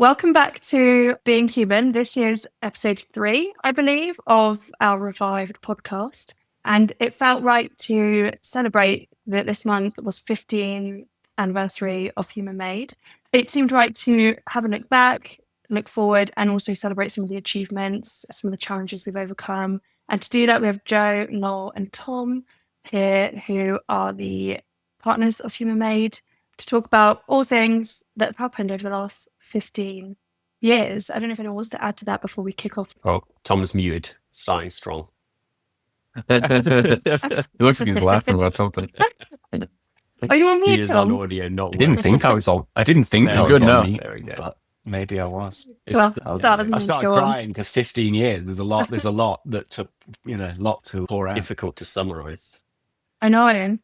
Welcome back to Being Human. This is episode 3, I believe, of our revived podcast. And it felt right to celebrate that this month was 15th anniversary of Human Made. It seemed right to have a look back, look forward, and also celebrate some of the achievements, some of the challenges we've overcome. And to do that, we have Joe, Noel, and Tom here, who are the partners of Human Made, to talk about all things that have happened over the last 15 years. I don't know if anyone wants to add to that before we kick off. Oh, Tom's muted, starting strong. It looks like he's laughing about something. Are you on mute, He is on Tom? audio, not I didn't think I was on. I didn't think I There was we go. on mute. There we go. But maybe I was. Well, that doesn't I need to started go on. crying because 15 years. There's a lot that to, lot to pour out. Difficult to summarize. I know, Ian.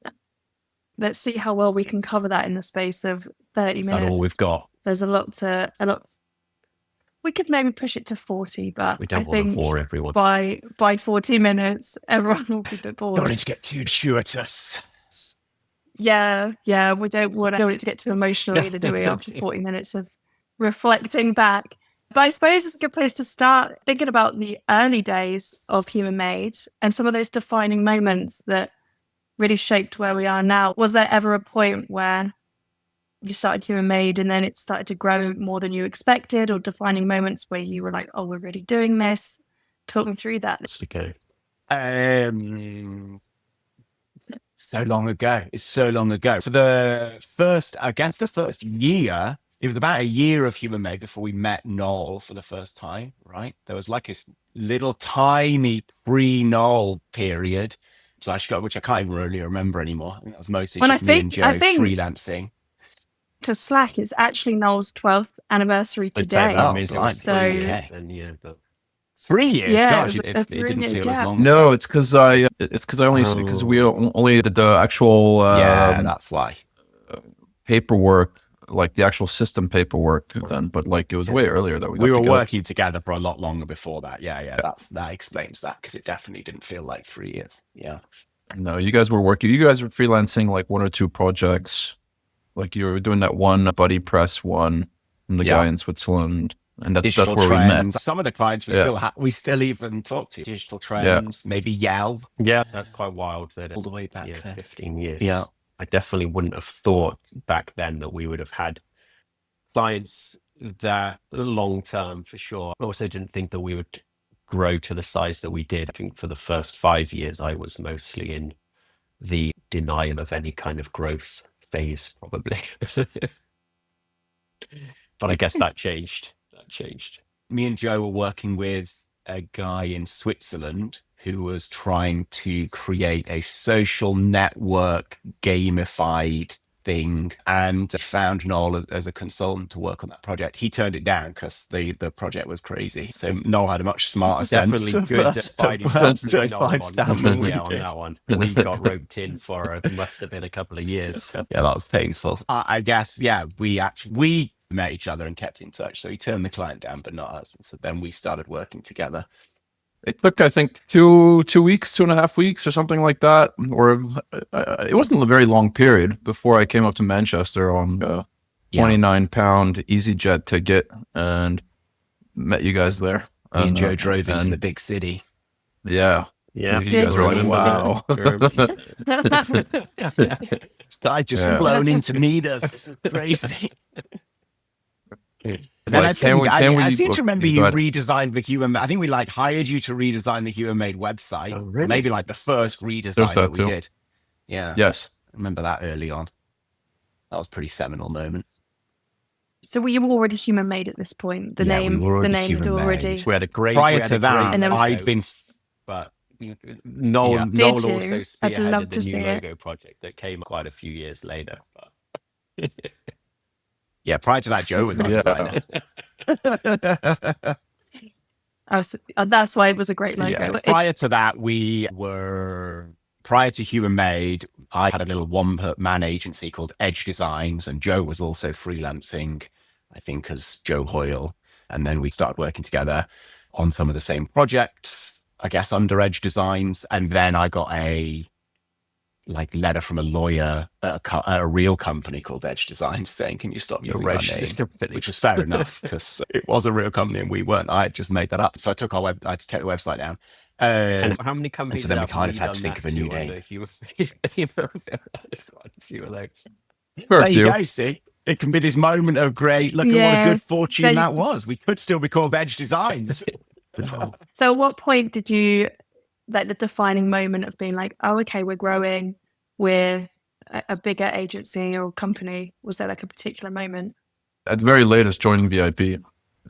Let's see how well we can cover that in the space of 30 Is minutes. that all we've got? There's a lot. We could maybe push it to 40, but We I don't want to think bore everyone. by 40 minutes, everyone will be a bit bored. Don't need to get too gratuitous. Yeah, we don't want it to get too emotional either, do we, after 40 minutes of reflecting back. But I suppose it's a good place to start thinking about the early days of Human Made and some of those defining moments that really shaped where we are now. Was there ever a point where you started Human Made and then it started to grow more than you expected, or defining moments where you were like, oh, we're really doing this? Talk me through that. It's okay. So long ago. It's so long ago. For the first year, it was about a year of Human Made before we met Noel for the first time, right? There was like a little tiny pre-Noel period, which I can't even really remember anymore. I think that was mostly just me and Joe freelancing. To Slack, it's actually Noel's 12th anniversary today. Oh, Means blimey. it was 3 years Okay. then, yeah, but 3 years? Yeah, Gosh, it was it didn't 3-year feel as gap. long. no, it's because we only did the actual Yeah, that's why. paperwork, like the actual system paperwork then. But like it was way earlier that We got were together. working together for a lot longer before that. Yeah. That explains that, because it definitely didn't feel like 3 years. Yeah. No, you guys were working. You guys were freelancing like 1 or 2 projects. Like you were doing that one buddy press one from the guy in Switzerland, and that's Digital where trends. we met. Some of the clients we still even talk to. Digital trends, maybe Yell. yeah, that's quite wild. That All the way back yeah, there. 15 years. Yeah. I definitely wouldn't have thought back then that we would have had clients that long term for sure. I also didn't think that we would grow to the size that we did. I think for the first 5 years, I was mostly in the denial of any kind of growth phase, probably. But I guess that changed. Me and Joe were working with a guy in Switzerland who was trying to create a social network gamified thing, and found Noel as a consultant to work on that project. He turned it down because the project was crazy. So Noel had a much smarter Definitely sense. good at finding something Yeah, on that one. We got roped in for it must have been a couple of years. that was painful. I guess, we met each other and kept in touch. So he turned the client down, but not us. And so then we started working together. It took, I think, 2.5 weeks or something like that. Or it wasn't a very long period before I came up to Manchester on a 29-pound EasyJet ticket and met you guys there. Me and Joe drove into the big city. Yeah. Yeah. You guys were like, wow. This guy just flown in to meet us. This is crazy. And I seem to remember you redesigned the Human Made. I think we hired you to redesign the Human Made website. Oh, really? Maybe the first redesign that we did. Yeah. Yes. I remember that early on. That was a pretty seminal moment. So were you already Human Made at this point? The name had already. We had a great. Prior to that, and then I'd been. But Noel Did also you? I'd love spearheaded to the see new it. logo project that came quite a few years later. But Yeah, prior to that, Joe was my designer. That's why it was a great logo. Yeah. But Prior to that, prior to Human Made, I had a little one-man agency called Edge Designs, and Joe was also freelancing, I think, as Joe Hoyle. And then we started working together on some of the same projects, I guess, under Edge Designs. And then I got a like letter from a lawyer at a real company called Edge Design saying, "Can you stop using our name?" Which was fair enough because it was a real company and we weren't. I had just made that up, so I took I had to take the website down. And how many companies? So then we have kind of had done to think that of a new to name. under There's quite a few of those. Fair There you few. go. See, it can be this moment of great. Look at what Yeah. a good fortune There you- that was. We could still be called Edge Designs. So at what point did you, like the defining moment of being like, oh, okay, we're growing, we're a bigger agency or company? Was there like a particular moment? At the very latest, joining VIP,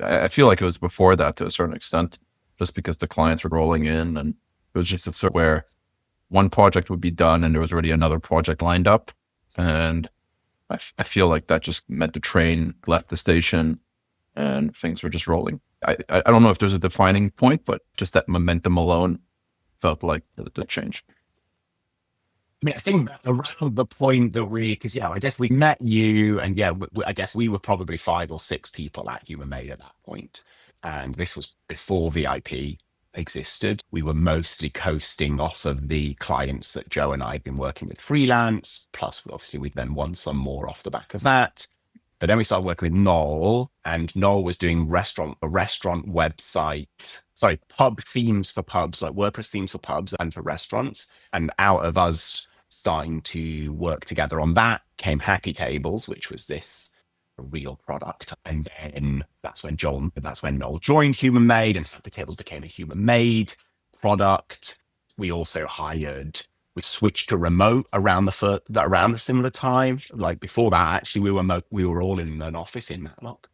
I feel like it was before that to a certain extent, just because the clients were rolling in, and it was just a sort where one project would be done and there was already another project lined up. And I feel like that just meant the train left the station and things were just rolling. I don't know if there's a defining point, but just that momentum alone felt like the change. I mean, I think around the point that because I guess we met you, and I guess we were probably 5 or 6 people at Human Made at that point, and this was before VIP existed. We were mostly coasting off of the clients that Joe and I had been working with freelance. Plus, obviously, we'd then won some more off the back of that. But then we started working with Noel, and Noel was doing a restaurant website, pub themes for pubs, like WordPress themes for pubs and for restaurants. And out of us starting to work together on that came Happy Tables, which was this real product. And then that's when Noel joined Human Made, and Happy Tables became a Human Made product. We also we switched to remote around the similar time. Like before that, actually, we were all in an office in Matlock.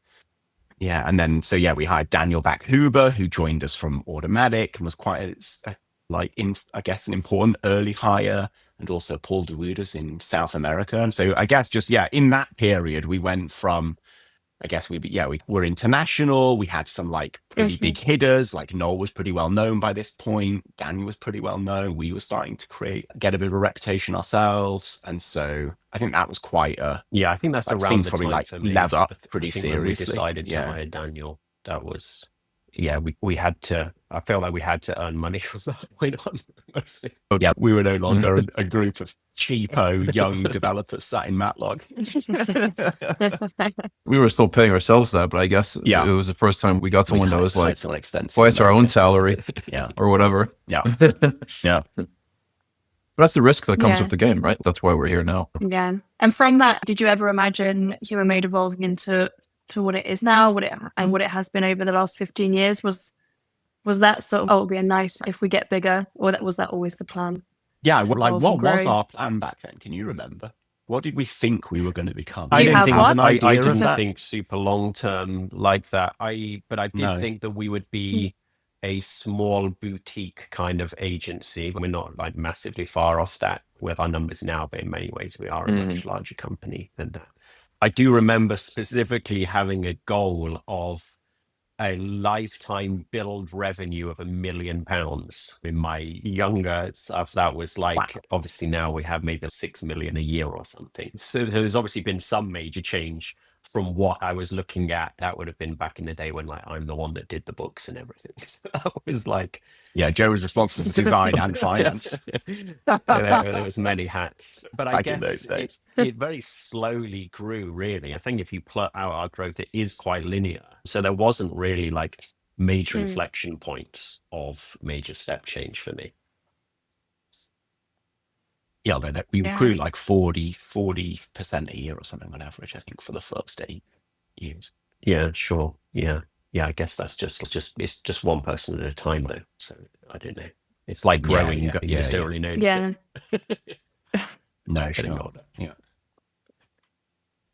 Yeah, and then we hired Daniel Vac-Huber, who joined us from Automatic and was quite an important early hire, and also Paul DeWudas in South America. And so I guess in that period, we went from, I guess we were international. We had some like pretty big hitters. Like Noel was pretty well known by this point. Daniel was pretty well known. We were starting to get a bit of a reputation ourselves, and so I think that was quite a I think that's around things the probably time like for me. level up pretty I think seriously. when we decided to hire Daniel, that was we had to. I felt like we had to earn money from that point on. Mostly. Yeah, we were no longer a group of cheapo young developers sat in Matlock. We were still paying ourselves that, but I guess it was the first time we got someone that was like, to an extent, well, it's our own salary or whatever. Yeah. But that's the risk that comes with the game, right? That's why we're here now. Yeah. And from that, did you ever imagine Human Made evolving into what it is now, what it has been over the last 15 years? Was that sort of, it'll be nice if we get bigger, or was that always the plan? Yeah, what was our plan back then? Can you remember? What did we think we were going to become? Do you have one? I didn't think super long term like that. But I did think that we would be a small boutique kind of agency. We're not like massively far off that with our numbers now, but in many ways we are a much larger company than that. I do remember specifically having a goal of a lifetime billed revenue of £1 million. In my younger stuff, that was like, obviously now we have maybe 6 million a year or something. So there's obviously been some major change from what I was looking at. That would have been back in the day when like I'm the one that did the books and everything. So that was like, Joe was responsible for design and finance. there was many hats, but I in those guess days. it very slowly grew. Really, I think if you plot out our growth, it is quite linear. So there wasn't really like major inflection points of major step change for me. Yeah, we grew like 40% a year or something on average, I think, for the first 8 years. Yeah, sure. Yeah. I guess that's it's just one person at a time though. So I don't know. It's like growing. You just don't really notice it. No, sure.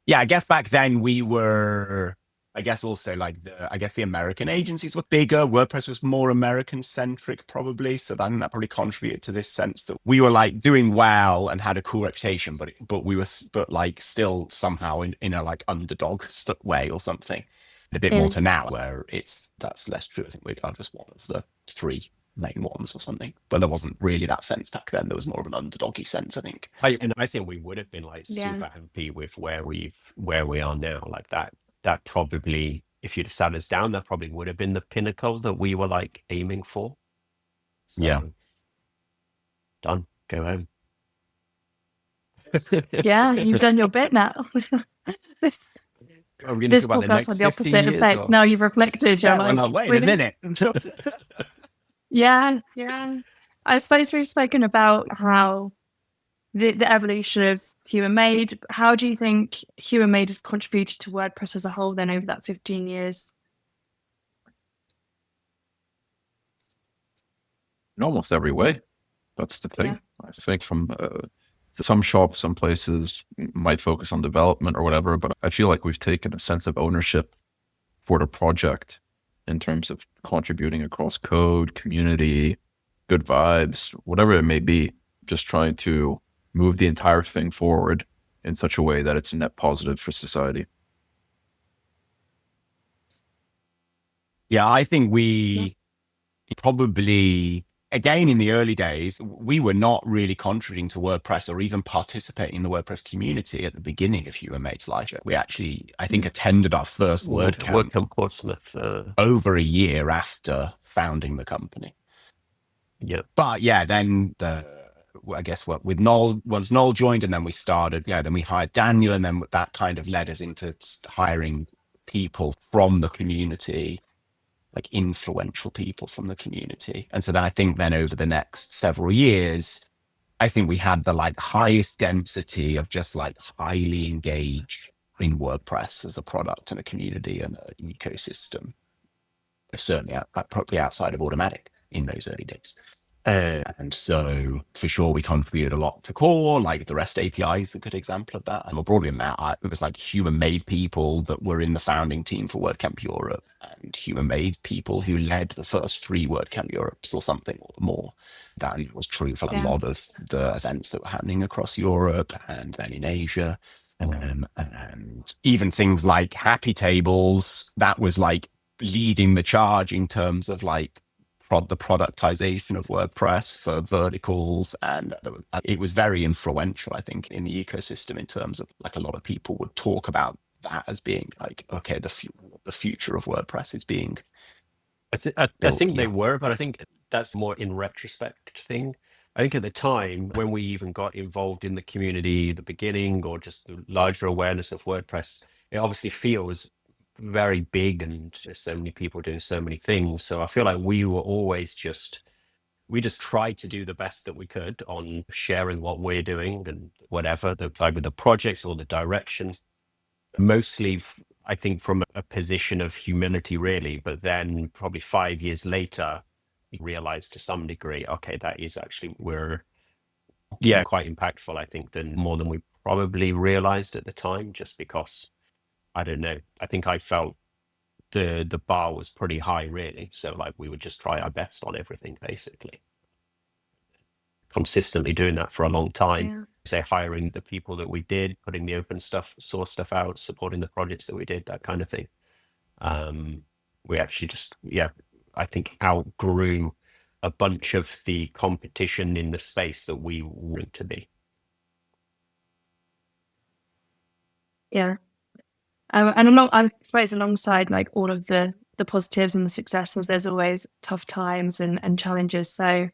Yeah, I guess back then we were, I guess also like the American agencies were bigger. WordPress was more American centric probably. So then that probably contributed to this sense that we were like doing well and had a cool reputation, but we were like still somehow in a like underdog way or something. A bit more to now where that's less true. I think we are just one of the 3 main ones or something, but there wasn't really that sense back then. There was more of an underdoggy sense, I think. I think we would have been like super happy with where we are now. Like that probably, if you'd sat us down, that probably would have been the pinnacle that we were like aiming for. So, done. Go home. Yeah, you've done your bit now. this Are we going to this talk about the podcast next had the 50 opposite years? effect. Or? Now you've reflected. You're Yeah, like, well, no, wait a really? minute. Yeah. I suppose we've spoken about how the evolution of human made. How do you think human made has contributed to WordPress as a whole then over that 15 years? In almost every way. That's the thing. Yeah. I think from some shops, some places might focus on development or whatever, but I feel like we've taken a sense of ownership for the project in terms of contributing across code, community, good vibes, whatever it may be, just trying to move the entire thing forward in such a way that it's net positive for society. Yeah, I think we probably, again, in the early days, we were not really contributing to WordPress or even participating in the WordPress community at the beginning of Human Made's life. We actually, I think, attended our first WordCamp Portsmouth. over a year after founding the company. Yeah. But yeah, then I guess with Noel, once Noel joined and then we started, then we hired Daniel, and then that kind of led us into hiring people from the community, like influential people from the community. And so then I think then over the next several years, I think we had the like highest density of just like highly engaged in WordPress as a product and a community and an ecosystem. Certainly probably outside of Automatic in those early days. And so for sure, we contributed a lot to core, like the REST API is a good example of that. And more broadly than that, it was like human made people that were in the founding team for WordCamp Europe and human made people who led the first 3 WordCamp Europes or something or more. That was true for a lot of the events that were happening across Europe and then in Asia. And even things like Happy Tables, that was like leading the charge in terms of like the productization of WordPress for verticals, and it was very influential, I think, in the ecosystem in terms of like a lot of people would talk about that as being like, okay, the future of WordPress is being I think they were, but I think that's more in retrospect thing. I think at the time when we even got involved in the community at the beginning, or just the larger awareness of WordPress, it obviously feels very big and there's so many people doing so many things. So I feel like we just tried to do the best that we could on sharing what we're doing and whatever, like with the projects or the direction. Mostly, I think, from a position of humility, really. But then probably 5 years later, we realized to some degree, okay, that is actually, we're quite impactful, I think, more than we probably realized at the time, just because, I don't know, I think I felt the bar was pretty high, really. So like we would just try our best on everything, basically. Consistently doing that for a long time. Say hiring the people that we did, putting the open source stuff out, supporting the projects that we did, that kind of thing. We actually just, I think outgrew a bunch of the competition in the space that we wanted to be. Yeah. And I suppose alongside like all of the positives and the successes, there's always tough times and challenges. So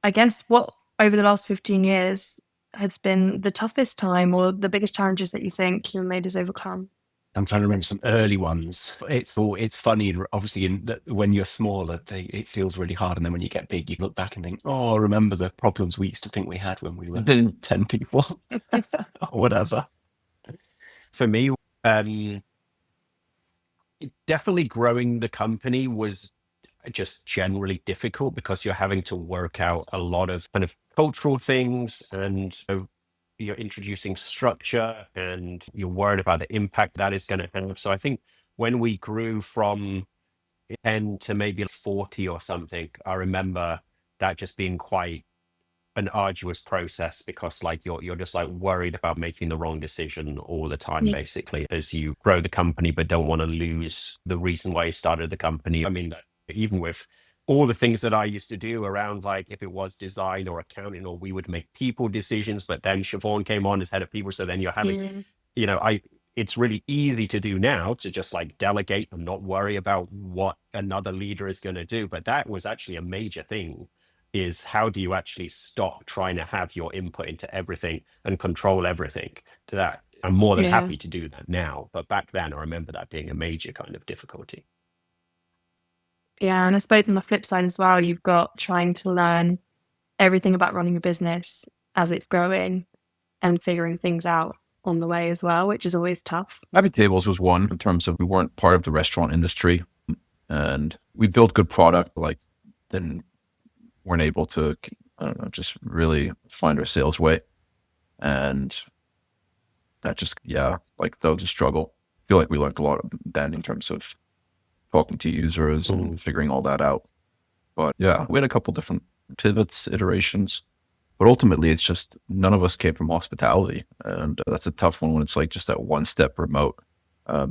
I guess what over the last 15 years has been the toughest time or the biggest challenges that you think Human Made has overcome? I'm trying to remember some early ones. It's funny, obviously, when you're smaller, it feels really hard. And then when you get big, you look back and think, oh, remember the problems we used to think we had when we were 10 people or whatever. For me, definitely growing the company was just generally difficult because you're having to work out a lot of kind of cultural things, and you're introducing structure and you're worried about the impact that is going to have. So I think when we grew from 10 to maybe 40 or something, I remember that just being quite an arduous process because like you're just like worried about making the wrong decision all the time, basically, as you grow the company but don't want to lose the reason why you started the company. I mean, even with all the things that I used to do around, like if it was design or accounting, or we would make people decisions, but then Siobhan came on as head of people, so then you're having it's really easy to do now to just like delegate and not worry about what another leader is going to do, but that was actually a major thing is how do you actually stop trying to have your input into everything and control everything? To that, I'm more than happy to do that now, but back then I remember that being a major kind of difficulty. Yeah, and I suppose on the flip side as well, you've got trying to learn everything about running a business as it's growing and figuring things out on the way as well, which is always tough. Happy Tables was one in terms of we weren't part of the restaurant industry and we built good product, like then weren't able to, I don't know, just really find our sales way. And that just, like that was a struggle. I feel like we learned a lot then in terms of talking to users and figuring all that out. But yeah, we had a couple different pivots, iterations. But ultimately, it's just none of us came from hospitality. And that's a tough one when it's like just that one step remote.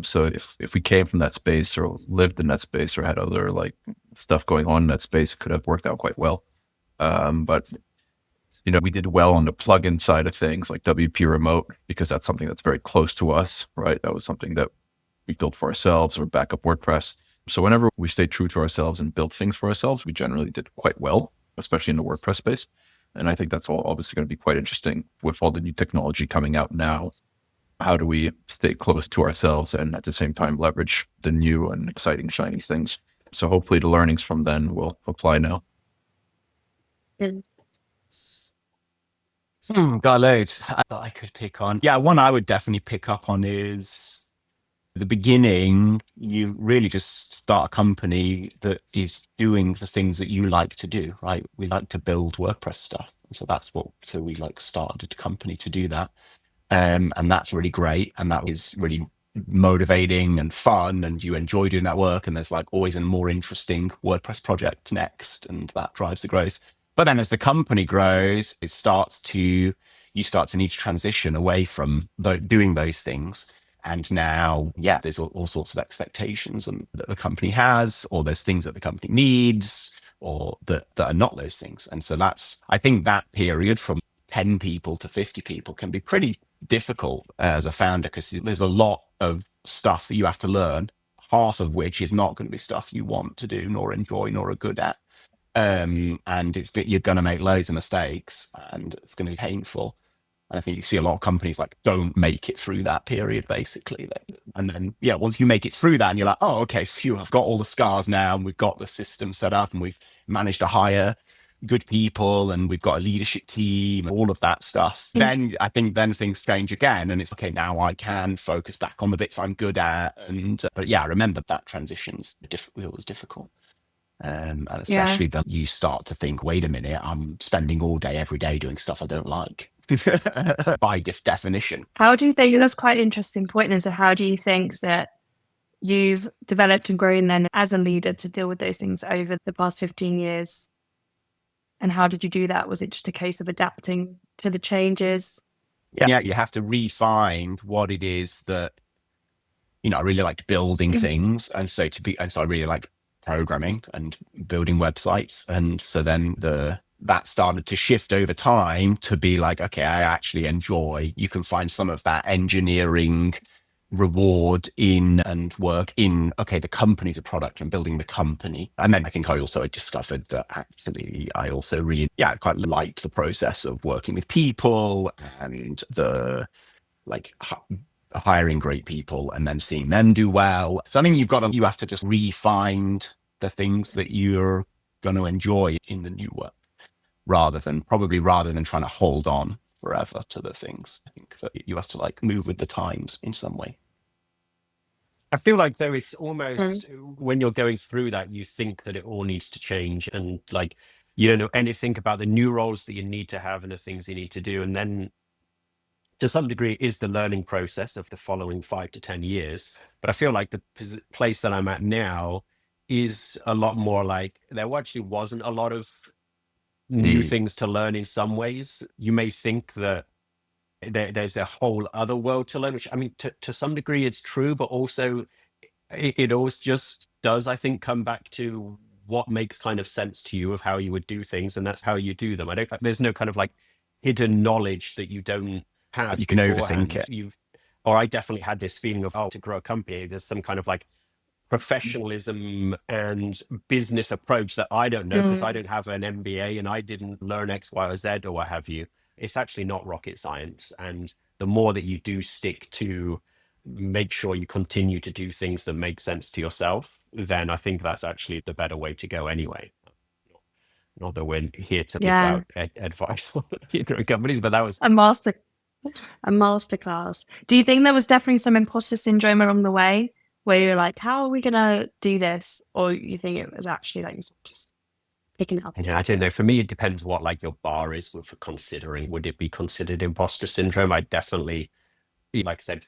So if we came from that space or lived in that space or had other like stuff going on in that space, it could have worked out quite well. But we did well on the plugin side of things like WP Remote, because that's something that's very close to us, right? That was something that we built for ourselves or backup WordPress. So whenever we stayed true to ourselves and built things for ourselves, we generally did quite well, especially in the WordPress space. And I think that's all obviously going to be quite interesting with all the new technology coming out now. How do we stay close to ourselves and at the same time leverage the new and exciting, shiny things? So hopefully the learnings from then will apply now. Got loads that I could pick on. Yeah, one I would definitely pick up on is the beginning. You really just start a company that is doing the things that you like to do, right? We like to build WordPress stuff. So we started a company to do that. And that's really great. And that is really motivating and fun. And you enjoy doing that work. And there's like always a more interesting WordPress project next. And that drives the growth. But then as the company grows, you start to need to transition away from doing those things. And now, there's all sorts of expectations that the company has, or there's things that the company needs, or that are not those things. And so I think that period from 10 people to 50 people can be pretty difficult as a founder, because there's a lot of stuff that you have to learn, half of which is not going to be stuff you want to do, nor enjoy, nor are good at. And you're going to make loads of mistakes and it's going to be painful. And I think you see a lot of companies like don't make it through that period, basically. And then, once you make it through that and you're like, oh, okay, phew, I've got all the scars now and we've got the system set up and we've managed to hire good people and we've got a leadership team, all of that stuff. Then I think things change again and it's okay, now I can focus back on the bits I'm good at. But I remember that transition's it was difficult. And especially that you start to think, wait a minute, I'm spending all day, every day doing stuff I don't like by definition. How do you think, that's quite an interesting point, and so how do you think that you've developed and grown then as a leader to deal with those things over the past 15 years? And how did you do that? Was it just a case of adapting to the changes? Yeah, you have to refine what it is that, I really liked building things. And so I really like programming and building websites. And so then that started to shift over time to be like, okay, I actually enjoy, you can find some of that engineering reward in and work in, okay, the company's a product and building the company. And then I think I also discovered that actually I also really, quite liked the process of working with people and the like hiring great people and then seeing them do well. So I think you have to just refine the things that you're going to enjoy in the new work rather than trying to hold on forever to the things. I think that you have to like move with the times in some way. I feel like though it's almost when you're going through that, you think that it all needs to change and like, you don't know anything about the new roles that you need to have and the things you need to do. And then to some degree is the learning process of the following 5 to 10 years. But I feel like the place that I'm at now is a lot more like there actually wasn't a lot of new things to learn in some ways. You may think that there's a whole other world to learn, which I mean, to some degree it's true, but also it always just does, I think, come back to what makes kind of sense to you of how you would do things. And that's how you do them. There's no kind of like hidden knowledge that you don't have. You can overthink it. Or I definitely had this feeling of, to grow a company, there's some kind of like professionalism and business approach that I don't know because I don't have an MBA and I didn't learn X, Y, or Z or what have you. It's actually not rocket science. And the more that you do stick to make sure you continue to do things that make sense to yourself, then I think that's actually the better way to go anyway. Not that we're here to give out advice on companies, but that was a masterclass. Do you think there was definitely some imposter syndrome along the way where you're like, how are we going to do this? Or you think it was actually like just picking it up? I don't know. For me, it depends what like your bar is for considering. Would it be considered imposter syndrome? I definitely, like I said,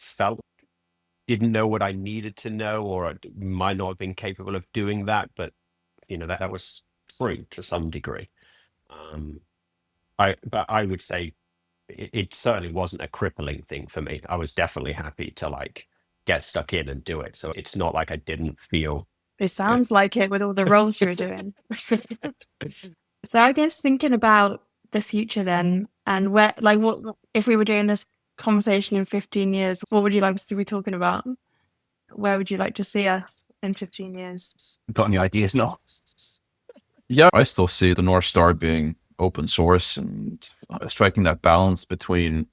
didn't know what I needed to know, or I might not have been capable of doing that. But that was true to some degree. But I would say it certainly wasn't a crippling thing for me. I was definitely happy to like get stuck in and do it. So it's not like I didn't feel. It sounds like it with all the roles you're doing. So I guess thinking about the future then, and what if we were doing this conversation in 15 years, what would you like us to be talking about? Where would you like to see us in 15 years? Got any ideas? No. Yeah, I still see the North Star being open source and striking that balance between,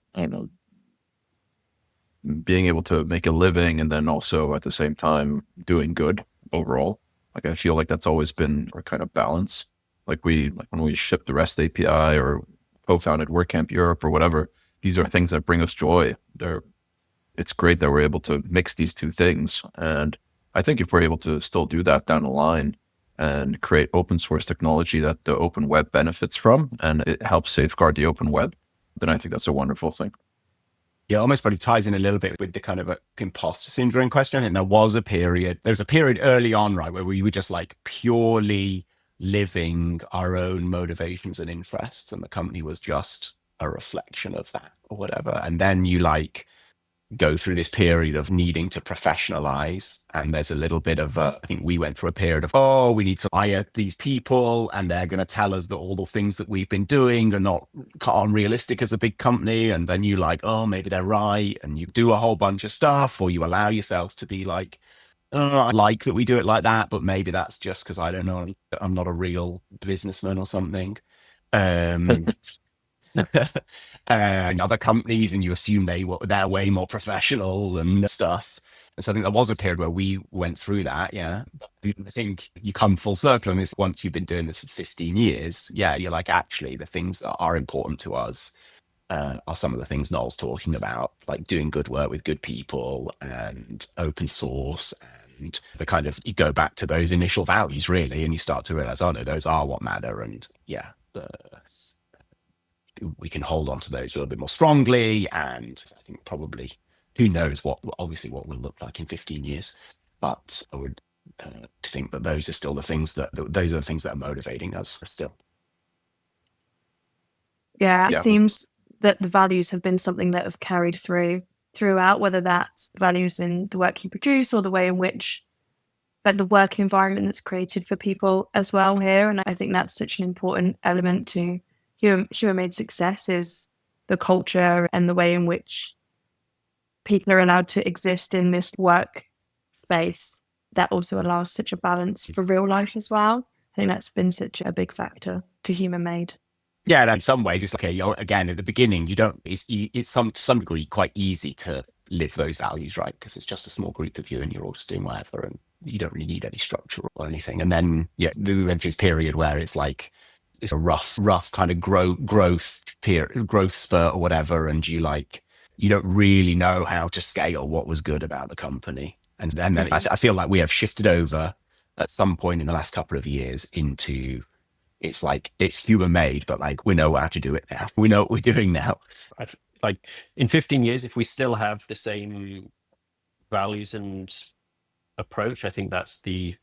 being able to make a living and then also at the same time doing good overall. Like I feel like that's always been our kind of balance. Like when we shipped the REST API or co-founded WordCamp Europe or whatever, these are things that bring us joy. It's great that we're able to mix these two things. And I think if we're able to still do that down the line and create open source technology that the open web benefits from, and it helps safeguard the open web, then I think that's a wonderful thing. Yeah, almost probably ties in a little bit with the kind of imposter syndrome question. And there was a period early on, right, where we were just like purely living our own motivations and interests. And the company was just a reflection of that or whatever. And then you like go through this period of needing to professionalize. And there's a little bit of, I think we went through a period of, we need to hire these people and they're going to tell us that all the things that we've been doing are not unrealistic as a big company. And then you like, maybe they're right. And you do a whole bunch of stuff, or you allow yourself to be like, I like that we do it like that, but maybe that's just because I don't know, I'm not a real businessman or something. And other companies, and you assume they're way more professional and stuff. And so I think there was a period where we went through that. Yeah, I think you come full circle on this once you've been doing this for 15 years. Yeah, you're like, actually, the things that are important to us are some of the things Noel's talking about, like doing good work with good people and open source. And the kind of, you go back to those initial values really, and you start to realize, no, those are what matter. And yeah, we can hold on to those a little bit more strongly. And I think probably, who knows what we'll look like in 15 years. But I would think that those are still the things that are motivating us still. Yeah, it seems that the values have been something that have carried throughout, whether that's values in the work you produce or the way in which the work environment that's created for people as well here. And I think that's such an important element to human-made success, is the culture and the way in which people are allowed to exist in this work space that also allows such a balance for real life as well. I think that's been such a big factor to human-made. Yeah, and in some way, just again, at the beginning, it's some degree quite easy to live those values, right? Because it's just a small group of you and you're all just doing whatever and you don't really need any structure or anything. And then, there's this period where it's like, it's a rough kind of growth spurt or whatever. And you don't really know how to scale what was good about the company. And then I feel like we have shifted over at some point in the last couple of years into, it's like, it's human made, but like, we know how to do it now. We know what we're doing now. Like in 15 years, if we still have the same values and approach, I think that's the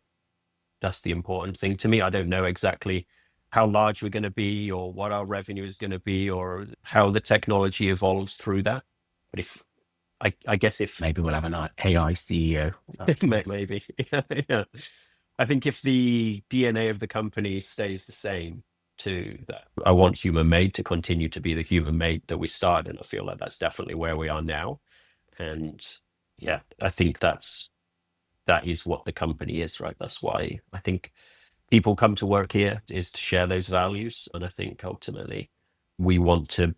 important thing to me. I don't know exactly how large we're going to be or what our revenue is going to be or how the technology evolves through that. But I guess if maybe we'll have an AI CEO. Maybe. Yeah. I think if the DNA of the company stays the same to that, I want human made to continue to be the human made that we started. And I feel like that's definitely where we are now. And yeah, I think that's that is what the company is, right? That's why I think people come to work here, is to share those values. And I think ultimately we want to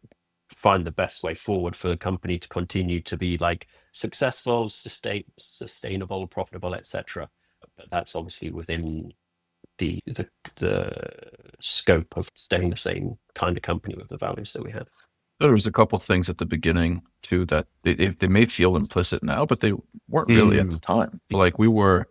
find the best way forward for the company to continue to be like successful, sustainable, profitable, etc. But that's obviously within the scope of staying the same kind of company with the values that we have. There was a couple things at the beginning too that they may feel implicit now, but they weren't really at the time. Like we were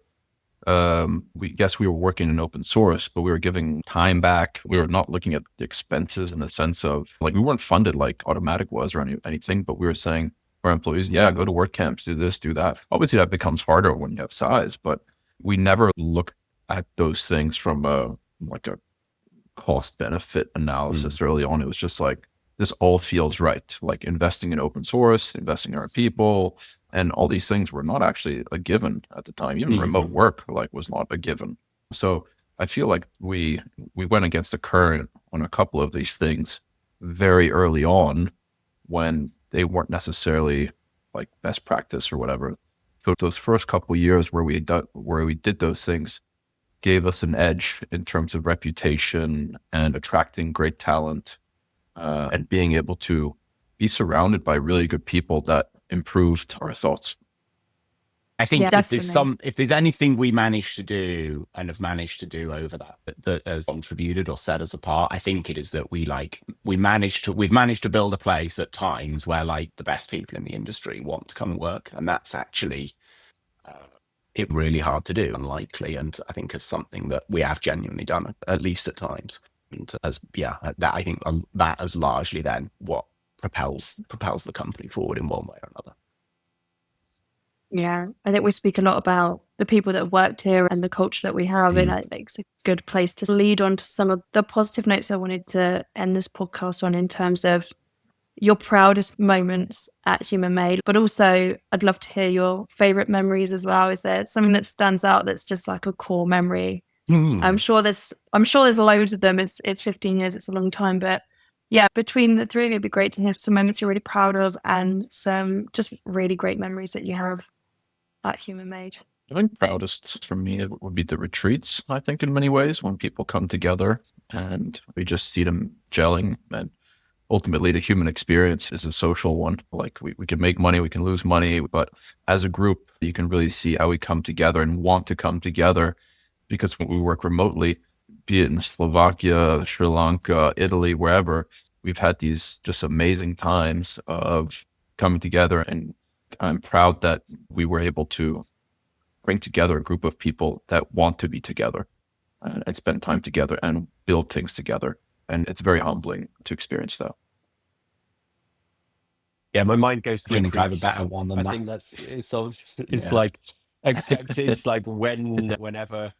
working in open source, but we were giving time back. We were not looking at the expenses in the sense of like we weren't funded like Automatic was or anything, but we were saying to our employees, yeah, go to WordCamps, do this, do that. Obviously that becomes harder when you have size, but we never looked at those things from a cost benefit analysis early on. It was just like, this all feels right. Like investing in open source, investing in our people, and all these things were not actually a given at the time. Even remote work was not a given. So I feel like we went against the current on a couple of these things very early on when they weren't necessarily like best practice or whatever. So those first couple of years where we did those things gave us an edge in terms of reputation and attracting great talent. And being able to be surrounded by really good people that improved our thoughts. I think if there's anything we managed to do and have managed to do over that has contributed or set us apart, I think it is that we've managed to build a place at times where like the best people in the industry want to come and work, and that's actually it really hard to do, unlikely, and I think it's something that we have genuinely done at least at times. And that I think that is largely then what propels the company forward in one way or another. Yeah, I think we speak a lot about the people that have worked here and the culture that we have, and it makes a good place to lead on to some of the positive notes I wanted to end this podcast on in terms of your proudest moments at Human Made, but also I'd love to hear your favorite memories as well. Is there something that stands out that's just like a core memory? I'm sure there's loads of them. It's 15 years, it's a long time, but yeah, between the three of you, it'd be great to hear some moments you're really proud of and some just really great memories that you have at Human Made. I think proudest for me would be the retreats, I think, in many ways, when people come together and we just see them gelling. And ultimately, the human experience is a social one. Like we can make money, we can lose money, but as a group, you can really see how we come together and want to come together. Because when we work remotely, be it in Slovakia, Sri Lanka, Italy, wherever, we've had these just amazing times of coming together. And I'm proud that we were able to bring together a group of people that want to be together and spend time together and build things together. And it's very humbling to experience that. Yeah, my mind goes to I think I have a better one than that. I think it's like, except it's like whenever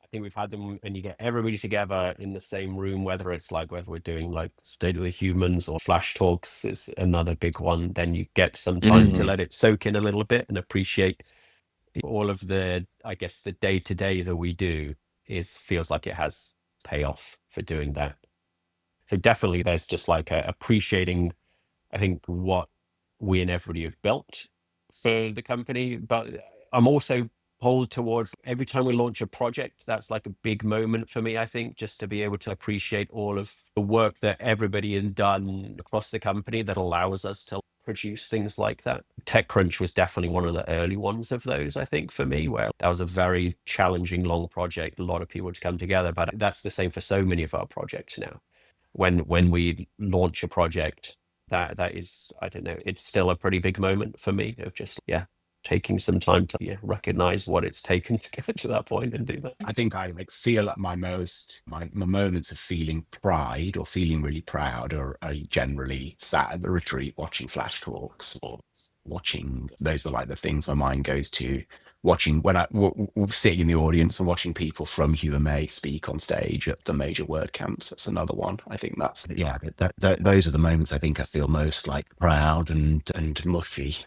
I think we've had them and you get everybody together in the same room, whether we're doing like State of the Humans or Flash Talks is another big one. Then you get some time to let it soak in a little bit and appreciate all of the day to day that we do feels like it has payoff for doing that. So definitely there's just like appreciating, I think, what we and everybody have built for the company. But I'm also pulled towards every time we launch a project, that's like a big moment for me, I think, just to be able to appreciate all of the work that everybody has done across the company that allows us to produce things like that. TechCrunch was definitely one of the early ones of those, I think, for me, where that was a very challenging, long project. A lot of people to come together, but that's the same for so many of our projects now. When we launch a project, that is, I don't know, it's still a pretty big moment for me of just, taking some time to recognize what it's taken to get to that point and do that. I think I feel like my moments of feeling pride or feeling really proud are generally sat at the retreat watching Flash Talks or watching. Those are like the things my mind goes to. Watching when sitting in the audience and watching people from Human Made speak on stage at the major WordCamps. That's another one. I think that's those are the moments I think I feel most like proud and mushy.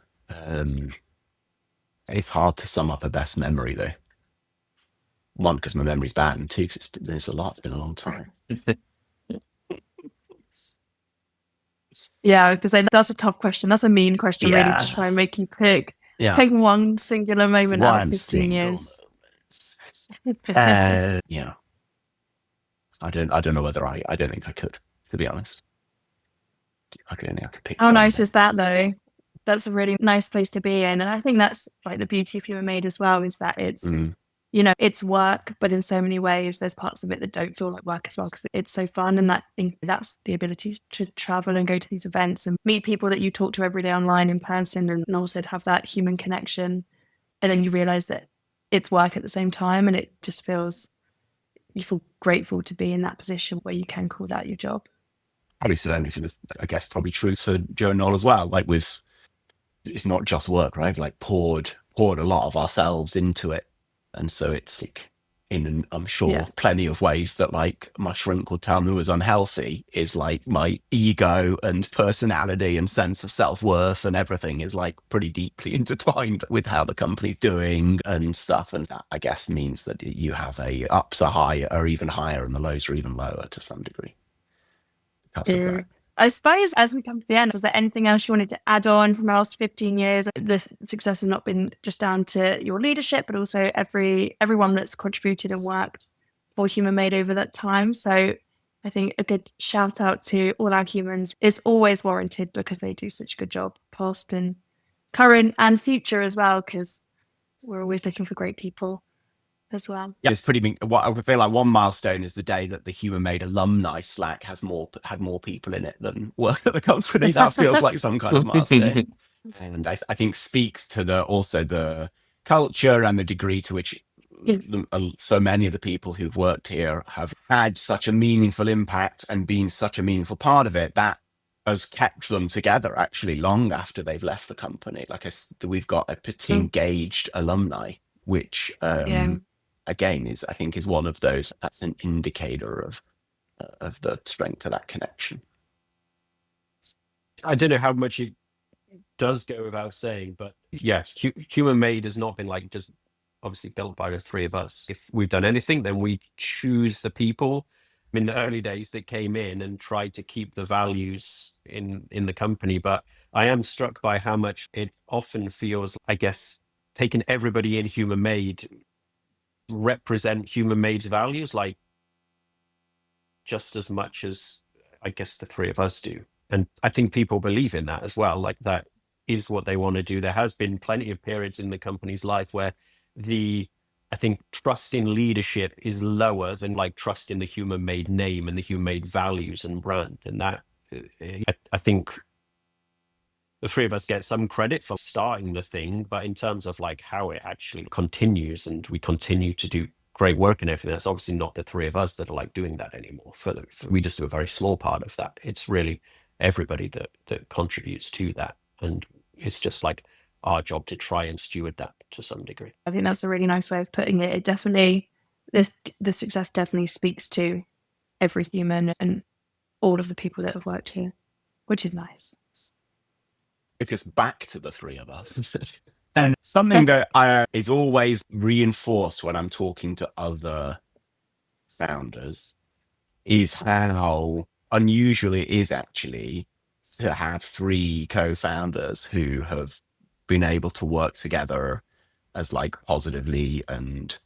It's hard to sum up a best memory though. One, because my memory's bad, and two, because it's been a long time. Yeah, because that's a tough question. That's a mean question, really, to try and make you pick. Yeah. Pick one singular moment out of One 15 single years. Yeah. I don't know whether I don't think I could, to be honest. I don't think I could pick How one. nice is that, though? That's a really nice place to be in. And I think that's like the beauty of Human Made as well, is that it's, you know, it's work, but in so many ways, there's parts of it that don't feel like work as well, because it's so fun. And that's the ability to travel and go to these events and meet people that you talk to every day online in person, and also to have that human connection. And then you realize that it's work at the same time, and it just feels, you feel grateful to be in that position where you can call that your job. Probably certainly for I guess probably true for Joe and Noel as well. Like it's not just work, right? Like poured a lot of ourselves into it, and so it's like I'm sure plenty of ways that like my shrink would tell me was unhealthy is like my ego and personality and sense of self-worth and everything is like pretty deeply intertwined with how the company's doing and stuff, and that I guess means that you have a ups are higher or even higher and the lows are even lower to some degree because of that. I suppose as we come to the end, was there anything else you wanted to add on from the last 15 years? The success has not been just down to your leadership, but also everyone that's contributed and worked for Human Made over that time. So I think a good shout out to all our humans is always warranted, because they do such a good job, past and current and future as well, because we're always looking for great people as well. Yeah, it's pretty big. What I feel like one milestone is the day that the Human Made alumni Slack had more people in it than work at the company. That feels like some kind of milestone, and I think speaks to the culture and the degree to which so many of the people who've worked here have had such a meaningful impact and been such a meaningful part of it that has kept them together actually long after they've left the company. Like we've got a pretty engaged alumni, which again I think is one of those that's an indicator of the strength of that connection. I don't know how much it does go without saying, but yes, Human Made has not been like just obviously built by the three of us. If we've done anything, then we choose the people. In the early days, they came in and tried to keep the values in the company, but I am struck by how much it often feels, I guess, taking everybody in Human Made represent Human Made's values, like just as much as I guess the three of us do. And I think people believe in that as well. Like that is what they want to do. There has been plenty of periods in the company's life where I think trust in leadership is lower than like trust in the Human Made name and the Human Made values and brand. And that I think the three of us get some credit for starting the thing, but in terms of like how it actually continues and we continue to do great work and everything, that's obviously not the three of us that are like doing that anymore. We just do a very small part of that. It's really everybody that contributes to that, and it's just like our job to try and steward that to some degree. I think that's a really nice way of putting it. It definitely, the success definitely speaks to every human and all of the people that have worked here, which is nice. It goes back to the three of us. And something that is always reinforced when I'm talking to other founders is how unusual it is actually to have three co-founders who have been able to work together as like positively and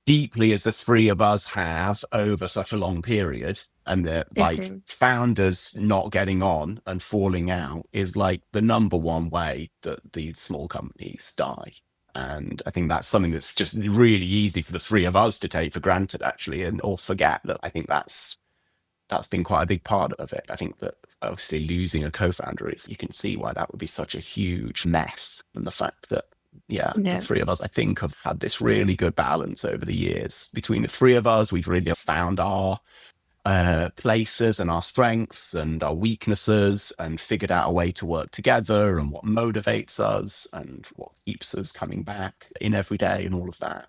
deeply as the three of us have over such a long period. And that like founders not getting on and falling out is like the number one way that these small companies die. And I think that's something that's just really easy for the three of us to take for granted, actually, or forget that. I think that's been quite a big part of it. I think that obviously losing a co-founder you can see why that would be such a huge mess. And the fact that, the three of us, I think, have had this really good balance over the years. Between the three of us, we've really found our places and our strengths and our weaknesses and figured out a way to work together and what motivates us and what keeps us coming back in every day and all of that.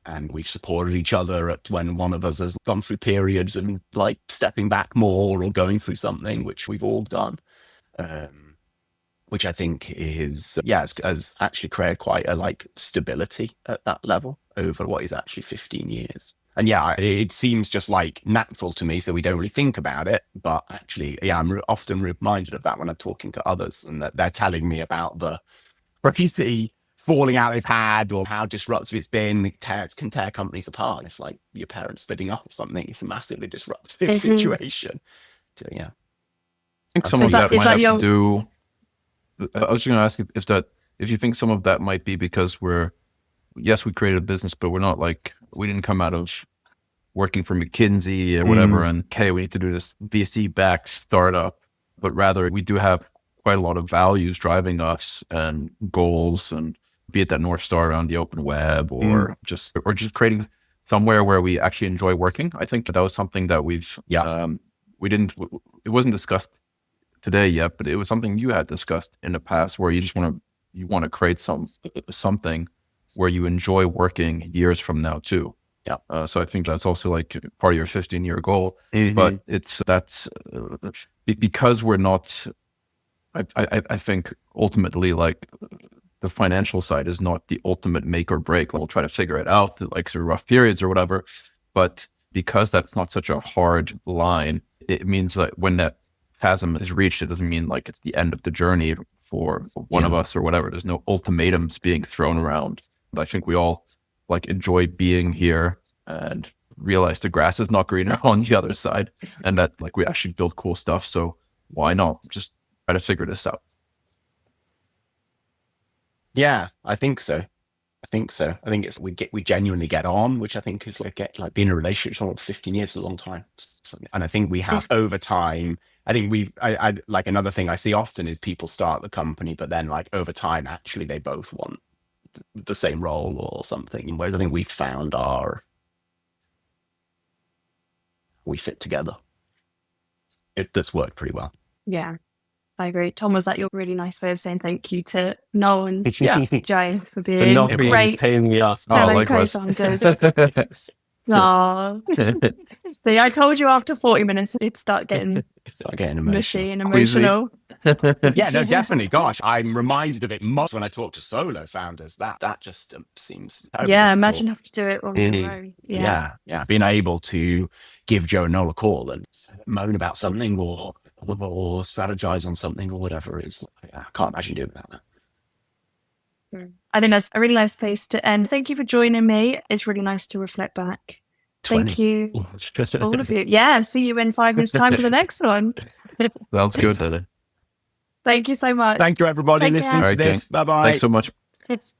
And we've supported each other when one of us has gone through periods and like stepping back more or going through something, which we've all done. Which I think is, has actually created quite a like stability at that level over what is actually 15 years. And it seems just like natural to me, so we don't really think about it. But actually, I'm often reminded of that when I'm talking to others and that they're telling me about the crazy falling out they've had or how disruptive it's been. It can tear companies apart. It's like your parents splitting up or something. It's a massively disruptive situation. So, yeah. I think some of Is that that might have your- to do. I was going to ask if you think some of that might be because we created a business, but we're not like, we didn't come out of working for McKinsey or whatever, and okay, we need to do this VC-backed startup, but rather we do have quite a lot of values driving us and goals, and be it that North Star around the open web or just creating somewhere where we actually enjoy working. I think that was something that it wasn't discussed today yet, but it was something you had discussed in the past, where you want to create something where you enjoy working years from now too. Yeah. So I think that's also like part of your 15-year goal, but that's because we're not. I think ultimately, like, the financial side is not the ultimate make or break. We'll try to figure it out, like through rough periods or whatever. But because that's not such a hard line, it means that when that chasm is reached, it doesn't mean like it's the end of the journey for one of us or whatever. There's no ultimatums being thrown around. But I think we all like enjoy being here and realize the grass is not greener on the other side, and that like we actually build cool stuff. So why not just try to figure this out? Yeah, I think so. I think it's we genuinely get on, which I think is like being in a relationship for 15 years is a long time. And I think we have over time. I think I like, another thing I see often is people start the company, but then like over time, actually they both want the same role or something. Whereas I think we found we fit together. That's worked pretty well. Yeah, I agree. Tom, was that your really nice way of saying thank you to Noel and Joe for being not being great pain in the ass. fellow likewise. co-founders? Aw. See, I told you after 40 minutes it'd start getting mushy and emotional. Yeah, no, definitely. Gosh, I'm reminded of it most when I talk to solo founders. That just seems terribly Yeah, difficult. imagine having to do it on your own. Yeah. Yeah. Being able to give Joe and Noel a call and moan about something or strategize on something or whatever is, I can't imagine doing that. I think that's a really nice place to end. Thank you for joining me. It's really nice to reflect back. 20. Thank you, all of you. Yeah, see you in 5 minutes' time for the next one. Sounds good. Thank you so much. Thank you, everybody, Take listening care. to this. Bye-bye. Thanks so much. It's